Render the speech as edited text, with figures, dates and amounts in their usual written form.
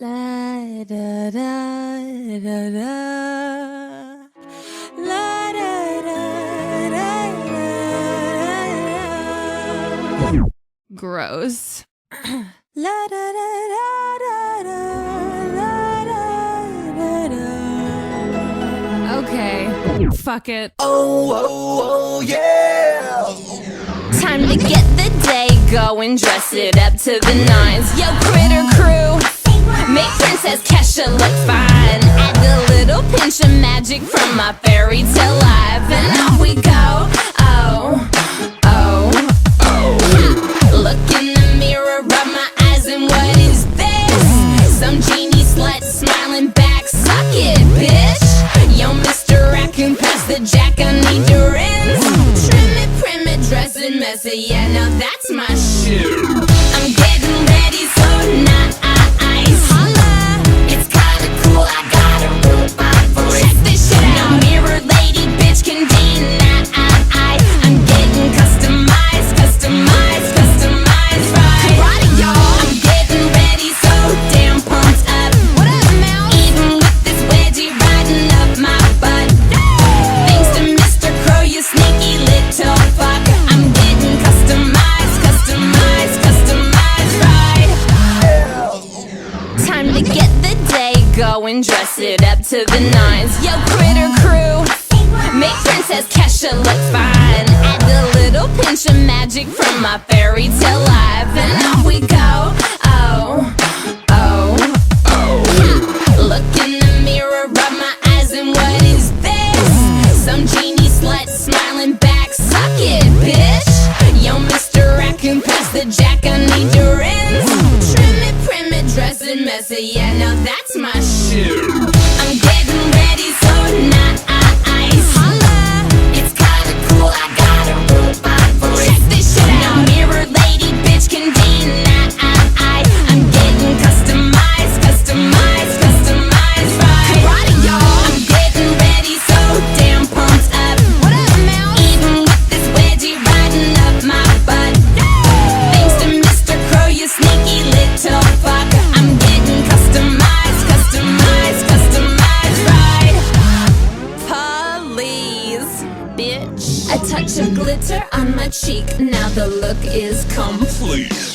La da da da da. La da da da da. Gross. La da da da da da. La da da da. Okay, fuck it. Oh, yeah! Time to get the day going, dress it up to the nines. Yo, critter crew, make Princess Kesha look fine. Add a little pinch of magic from my fairy tale life, and off we go. Oh, oh, oh. Look in the mirror, rub my eyes, and what is this? Some genie slut smiling back, suck it, bitch. Yo, Mr. Raccoon, pass the jack, I need your ends. Trim it, prim it, dress it messy, yeah, now that's my shit. I'm getting ready, so nice. Holla, it's kinda cool, I got a robot voice. Check this shit out. No mirror lady, bitch can deny. I'm getting customized, customized, customized, right? Karate, y'all. I'm getting ready, so damn pumped up. What up, Mouse? Even with this wedgie riding up my butt. Thanks to Mr. Crow, you sneaky little fuck. I'm getting customized, customized, customized, right? Time to get the day going, dress it up to the nines. Yo, critter crew, make Princess Kesha look fine. Add a little pinch of magic from my fairy tale life, and off we go. Oh, oh, oh. Look in the mirror, rub my eyes, and what is this? Some genie slut smiling back, suck it, bitch. Yo, Mr. Raccoon, pass the jack, I need your ends. Trim it, prim it, dress it messy, yeah, now that's my shit. I'm getting ready, so nice. Holla, it's kinda cool, I got a robot voice. Check this shit out. No mirror lady, bitch can deny. I'm getting customized, customized, customized, right? Karate, y'all. I'm getting ready, so damn pumped up. What up, Mouse? Even with this wedgie riding up my butt. Thanks to Mr. Crow, you sneaky little fuck. I'm getting customized, customized, customized, right? Please, bitch. A touch of glitter on my cheek, now the look is complete.